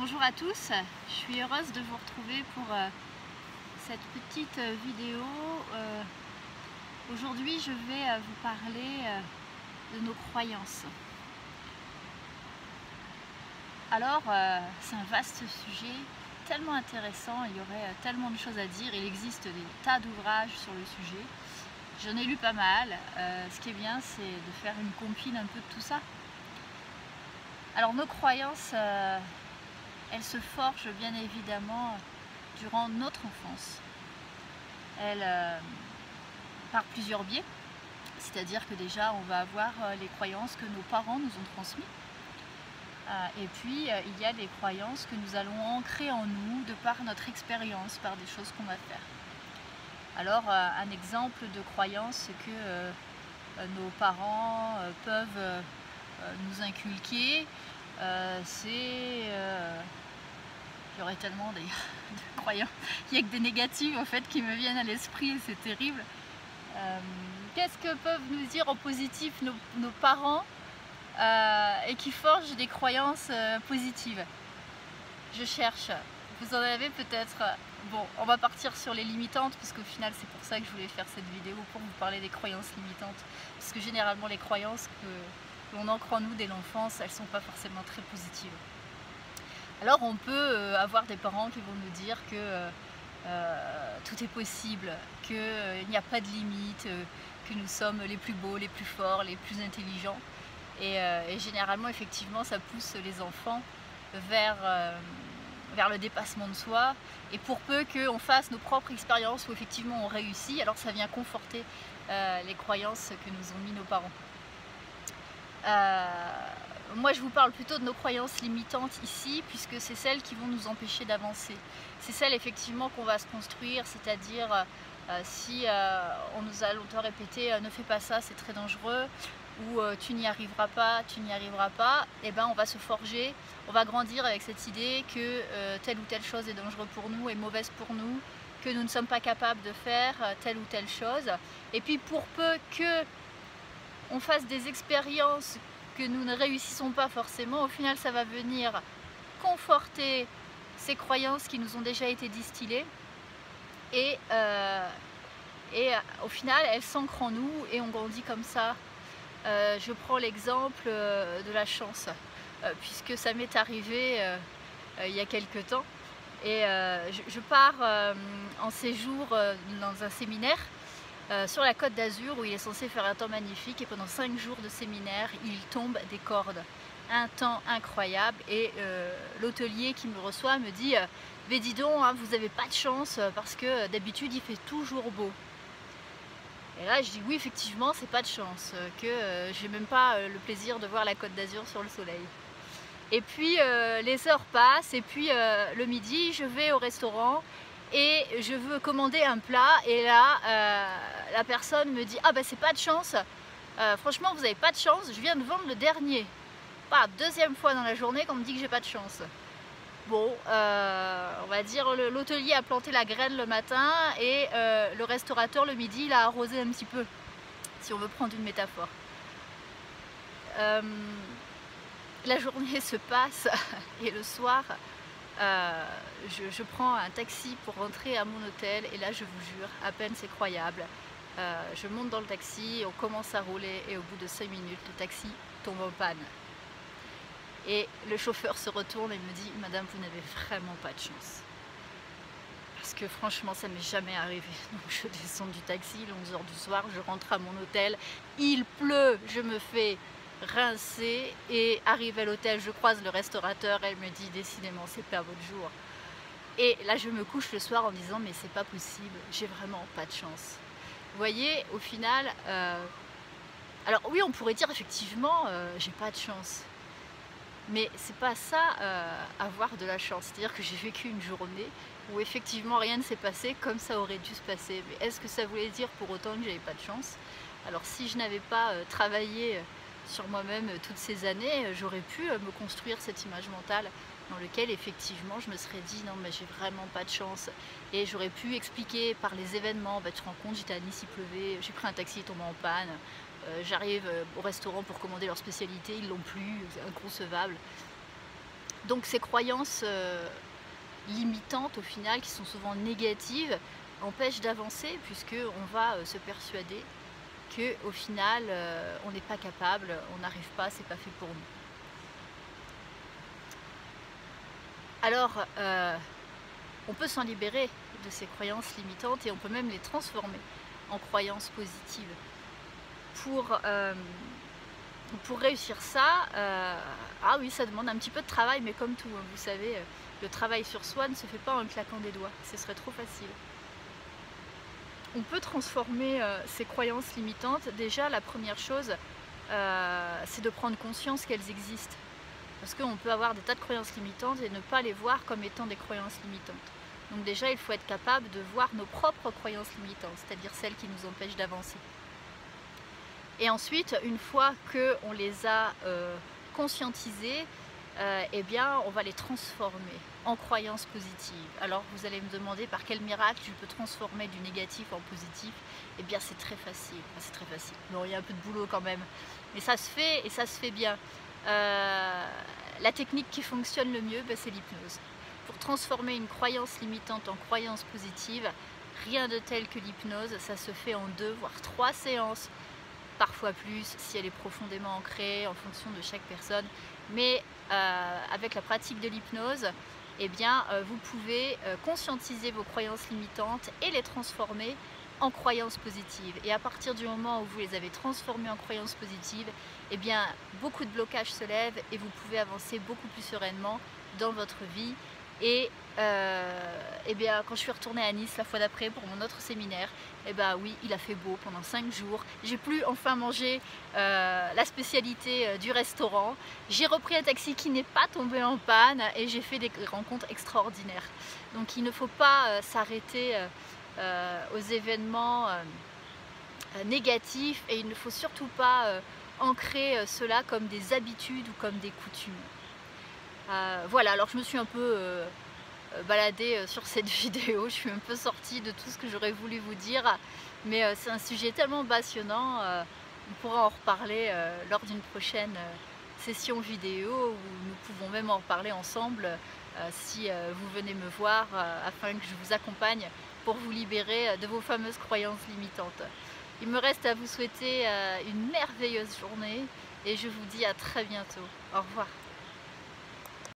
Bonjour à tous, je suis heureuse de vous retrouver pour cette petite vidéo. Aujourd'hui je vais vous parler de nos croyances. Alors c'est un vaste sujet, tellement intéressant, il y aurait tellement de choses à dire, il existe des tas d'ouvrages sur le sujet. J'en ai lu pas mal, ce qui est bien c'est de faire une compile un peu de tout ça. Alors nos croyances, elles se forgent bien évidemment durant notre enfance. Par plusieurs biais, c'est-à-dire que déjà on va avoir les croyances que nos parents nous ont transmises. Et puis il y a des croyances que nous allons ancrer en nous de par notre expérience, par des choses qu'on va faire. Alors un exemple de croyance que nos parents peuvent nous inculquer, c'est... il y aurait tellement de croyances, il n'y a que des négatives en fait qui me viennent à l'esprit et c'est terrible. Qu'est-ce que peuvent nous dire en positif nos parents et qui forgent des croyances positives? Je cherche, vous en avez peut-être. Bon, on va partir sur les limitantes parce qu'au final c'est pour ça que je voulais faire cette vidéo, pour vous parler des croyances limitantes, parce que généralement les croyances que l'on ancre en nous dès l'enfance, elles ne sont pas forcément très positives. Alors on peut avoir des parents qui vont nous dire que tout est possible, qu'il n'y a pas de limite, que nous sommes les plus beaux, les plus forts, les plus intelligents. Et généralement effectivement ça pousse les enfants vers le dépassement de soi, et pour peu qu'on fasse nos propres expériences où effectivement on réussit, alors ça vient conforter les croyances que nous ont mis nos parents. Moi je vous parle plutôt de nos croyances limitantes ici, puisque c'est celles qui vont nous empêcher d'avancer. C'est celles effectivement qu'on va se construire, c'est-à-dire si on nous a longtemps répété ne fais pas ça, c'est très dangereux, ou tu n'y arriveras pas, et ben on va se forger, on va grandir avec cette idée que telle ou telle chose est dangereuse pour nous, est mauvaise pour nous, que nous ne sommes pas capables de faire telle ou telle chose. Et puis pour peu que on fasse des expériences que nous ne réussissons pas forcément, au final ça va venir conforter ces croyances qui nous ont déjà été distillées, et au final elles s'ancrent en nous et on grandit comme ça. Je prends l'exemple de la chance, puisque ça m'est arrivé il y a quelques temps, et je pars en séjour dans un séminaire sur la Côte d'Azur où il est censé faire un temps magnifique, et pendant 5 jours de séminaire il tombe des cordes, un temps incroyable, et l'hôtelier qui me reçoit me dit mais dis donc hein, vous n'avez pas de chance parce que d'habitude il fait toujours beau. Et là je dis oui effectivement c'est pas de chance, que j'ai même pas le plaisir de voir la Côte d'Azur sur le soleil. Et puis les heures passent, et puis le midi je vais au restaurant et je veux commander un plat, et là la personne me dit ah ben c'est pas de chance, franchement vous avez pas de chance, je viens de vendre le dernier. Pas deuxième fois dans la journée qu'on me dit que j'ai pas de chance. Bon, on va dire l'hôtelier a planté la graine le matin, et le restaurateur le midi il a arrosé un petit peu, si on veut prendre une métaphore. La journée se passe et le soir je prends un taxi pour rentrer à mon hôtel, et là je vous jure, à peine c'est croyable, je monte dans le taxi, on commence à rouler, et au bout de 5 minutes le taxi tombe en panne. Et le chauffeur se retourne et me dit madame vous n'avez vraiment pas de chance. Parce que franchement ça m'est jamais arrivé. Donc je descends du taxi, 11 h du soir, je rentre à mon hôtel, il pleut, je me fais rincer, et arrivé à l'hôtel je croise le restaurateur, elle me dit décidément c'est pas votre jour. Et là je me couche le soir en me disant mais c'est pas possible, j'ai vraiment pas de chance. Vous voyez, au final, alors oui on pourrait dire effectivement j'ai pas de chance, mais c'est pas ça avoir de la chance. C'est-à-dire que j'ai vécu une journée où effectivement rien ne s'est passé comme ça aurait dû se passer. Mais est-ce que ça voulait dire pour autant que j'avais pas de chance? Alors si je n'avais pas travaillé sur moi-même toutes ces années, j'aurais pu me construire cette image mentale dans laquelle effectivement je me serais dit non mais j'ai vraiment pas de chance, et j'aurais pu expliquer par les événements, bah, tu te rends compte j'étais à Nice, il pleuvait, j'ai pris un taxi, il tombé en panne, j'arrive au restaurant pour commander leur spécialité, ils l'ont plus, c'est inconcevable. Donc ces croyances limitantes au final, qui sont souvent négatives, empêchent d'avancer puisqu'on va se persuader qu'au final on n'est pas capable, on n'arrive pas, c'est pas fait pour nous. Alors on peut s'en libérer de ces croyances limitantes et on peut même les transformer en croyances positives. Pour réussir ça, ah oui, ça demande un petit peu de travail, mais comme tout, hein, vous savez, le travail sur soi ne se fait pas en claquant des doigts, ce serait trop facile. On peut transformer ces croyances limitantes. Déjà, la première chose, c'est de prendre conscience qu'elles existent. Parce qu'on peut avoir des tas de croyances limitantes et ne pas les voir comme étant des croyances limitantes. Donc déjà, il faut être capable de voir nos propres croyances limitantes, c'est-à-dire celles qui nous empêchent d'avancer. Et ensuite, une fois qu'on les a conscientisées, eh bien, on va les transformer en croyances positives. Alors, vous allez me demander par quel miracle je peux transformer du négatif en positif. Eh bien, c'est très facile. Enfin, c'est très facile. Bon, il y a un peu de boulot quand même, mais ça se fait et ça se fait bien. La technique qui fonctionne le mieux, ben, c'est l'hypnose. Pour transformer une croyance limitante en croyance positive, rien de tel que l'hypnose. Ça se fait en 2 voire 3 séances. Parfois plus si elle est profondément ancrée en fonction de chaque personne, mais avec la pratique de l'hypnose, eh bien, vous pouvez conscientiser vos croyances limitantes et les transformer en croyances positives. Et à partir du moment où vous les avez transformées en croyances positives, eh bien, beaucoup de blocages se lèvent et vous pouvez avancer beaucoup plus sereinement dans votre vie. Et eh bien, quand je suis retournée à Nice la fois d'après pour mon autre séminaire, eh bien oui, il a fait beau pendant 5 jours. J'ai pu enfin manger la spécialité du restaurant. J'ai repris un taxi qui n'est pas tombé en panne et j'ai fait des rencontres extraordinaires. Donc il ne faut pas s'arrêter aux événements négatifs et il ne faut surtout pas ancrer cela comme des habitudes ou comme des coutumes. Voilà, alors je me suis un peu baladée sur cette vidéo, je suis un peu sortie de tout ce que j'aurais voulu vous dire, mais c'est un sujet tellement passionnant, on pourra en reparler lors d'une prochaine session vidéo, où nous pouvons même en reparler ensemble si vous venez me voir, afin que je vous accompagne pour vous libérer de vos fameuses croyances limitantes. Il me reste à vous souhaiter une merveilleuse journée et je vous dis à très bientôt. Au revoir.